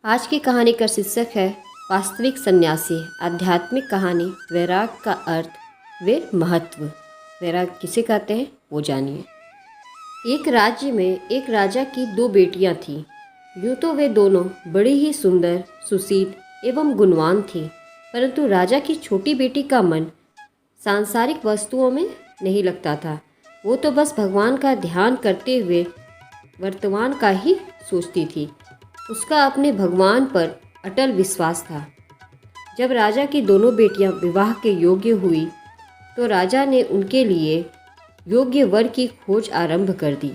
आज की कहानी का शीर्षक है वास्तविक सन्यासी। आध्यात्मिक कहानी वैराग का अर्थ व महत्व। वैराग किसे कहते हैं वो जानिए। एक राज्य में एक राजा की दो बेटियां थीं। यूँ तो वे दोनों बड़ी ही सुंदर, सुशील एवं गुणवान थीं, परंतु राजा की छोटी बेटी का मन सांसारिक वस्तुओं में नहीं लगता था। वो तो बस भगवान का ध्यान करते हुए वर्तमान का ही सोचती थी। उसका अपने भगवान पर अटल विश्वास था। जब राजा की दोनों बेटियां विवाह के योग्य हुई तो राजा ने उनके लिए योग्य वर की खोज आरंभ कर दी,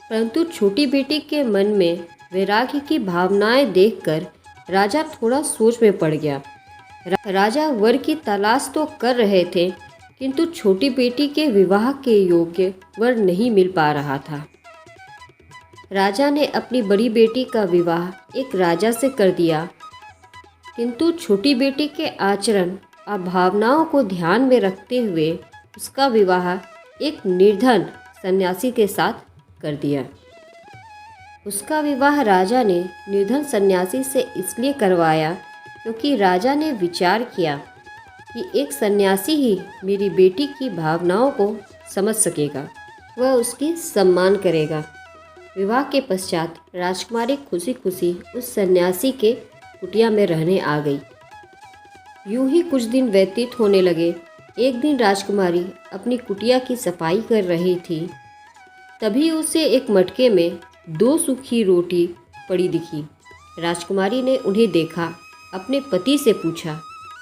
परंतु छोटी बेटी के मन में वैराग्य की भावनाएं देखकर राजा थोड़ा सोच में पड़ गया। राजा वर की तलाश तो कर रहे थे, किंतु छोटी बेटी के विवाह के योग्य वर नहीं मिल पा रहा था। राजा ने अपनी बड़ी बेटी का विवाह एक राजा से कर दिया, किंतु छोटी बेटी के आचरण और भावनाओं को ध्यान में रखते हुए उसका विवाह एक निर्धन सन्यासी के साथ कर दिया। उसका विवाह राजा ने निर्धन सन्यासी से इसलिए करवाया क्योंकि राजा ने विचार किया कि एक सन्यासी ही मेरी बेटी की भावनाओं को समझ सकेगा, वह उसकी सम्मान करेगा। विवाह के पश्चात राजकुमारी खुशी खुशी उस सन्यासी के कुटिया में रहने आ गई। यूं ही कुछ दिन व्यतीत होने लगे। एक दिन राजकुमारी अपनी कुटिया की सफाई कर रही थी, तभी उसे एक मटके में 2 सूखी रोटी पड़ी दिखी। राजकुमारी ने उन्हें देखा, अपने पति से पूछा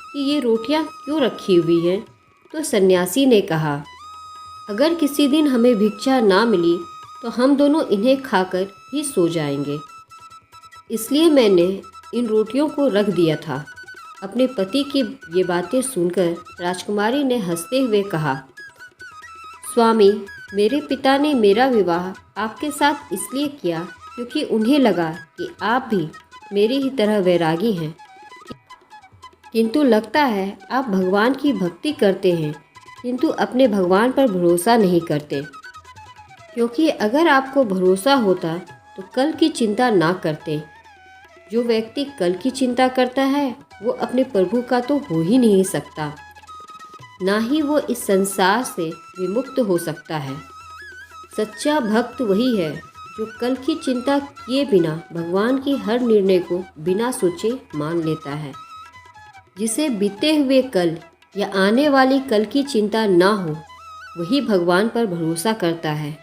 कि ये रोटियां क्यों रखी हुई हैं? तो सन्यासी ने कहा, अगर किसी दिन हमें भिक्षा ना मिली तो हम दोनों इन्हें खाकर ही सो जाएंगे, इसलिए मैंने इन रोटियों को रख दिया था। अपने पति की ये बातें सुनकर राजकुमारी ने हंसते हुए कहा, स्वामी, मेरे पिता ने मेरा विवाह आपके साथ इसलिए किया क्योंकि उन्हें लगा कि आप भी मेरी ही तरह वैरागी हैं, किंतु लगता है आप भगवान की भक्ति करते हैं किंतु अपने भगवान पर भरोसा नहीं करते, क्योंकि अगर आपको भरोसा होता तो कल की चिंता ना करते। जो व्यक्ति कल की चिंता करता है वो अपने प्रभु का तो हो ही नहीं सकता, ना ही वो इस संसार से विमुक्त हो सकता है। सच्चा भक्त वही है जो कल की चिंता किए बिना भगवान की हर निर्णय को बिना सोचे मान लेता है। जिसे बीते हुए कल या आने वाली कल की चिंता ना हो, वही भगवान पर भरोसा करता है।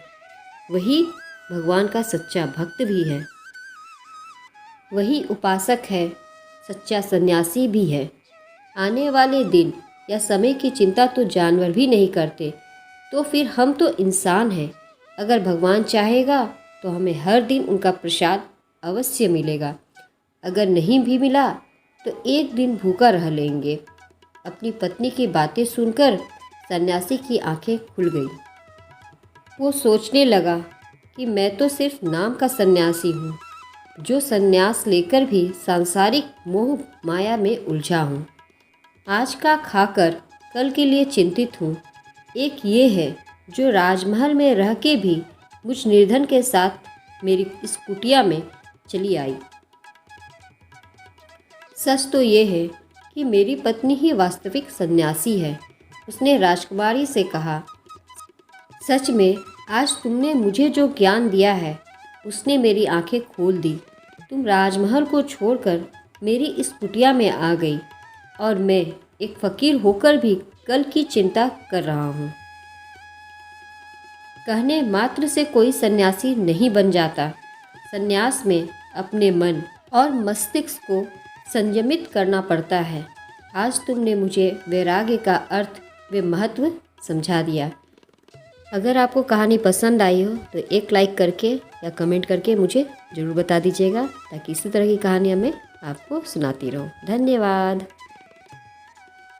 वही भगवान का सच्चा भक्त भी है, वही उपासक है, सच्चा सन्यासी भी है। आने वाले दिन या समय की चिंता तो जानवर भी नहीं करते, तो फिर हम तो इंसान हैं। अगर भगवान चाहेगा तो हमें हर दिन उनका प्रसाद अवश्य मिलेगा। अगर नहीं भी मिला तो एक दिन भूखा रह लेंगे। अपनी पत्नी की बातें सुनकर सन्यासी की आंखें खुल गई। वो सोचने लगा कि मैं तो सिर्फ नाम का सन्यासी हूँ, जो सन्यास लेकर भी सांसारिक मोह माया में उलझा हूँ। आज का खाकर कल के लिए चिंतित हूँ। एक ये है जो राजमहल में रह के भी मुझ निर्धन के साथ मेरी इस कुटिया में चली आई। सच तो ये है कि मेरी पत्नी ही वास्तविक सन्यासी है। उसने राजकुमारी से कहा, सच में आज तुमने मुझे जो ज्ञान दिया है उसने मेरी आंखें खोल दी। तुम राजमहल को छोड़कर मेरी इस कुटिया में आ गई और मैं एक फ़कीर होकर भी कल की चिंता कर रहा हूँ। कहने मात्र से कोई सन्यासी नहीं बन जाता। सन्यास में अपने मन और मस्तिष्क को संयमित करना पड़ता है। आज तुमने मुझे वैराग्य का अर्थ व महत्व समझा दिया। अगर आपको कहानी पसंद आई हो तो एक लाइक करके या कमेंट करके मुझे ज़रूर बता दीजिएगा, ताकि इसी तरह की कहानियाँ मैं आपको सुनाती रहूँ। धन्यवाद।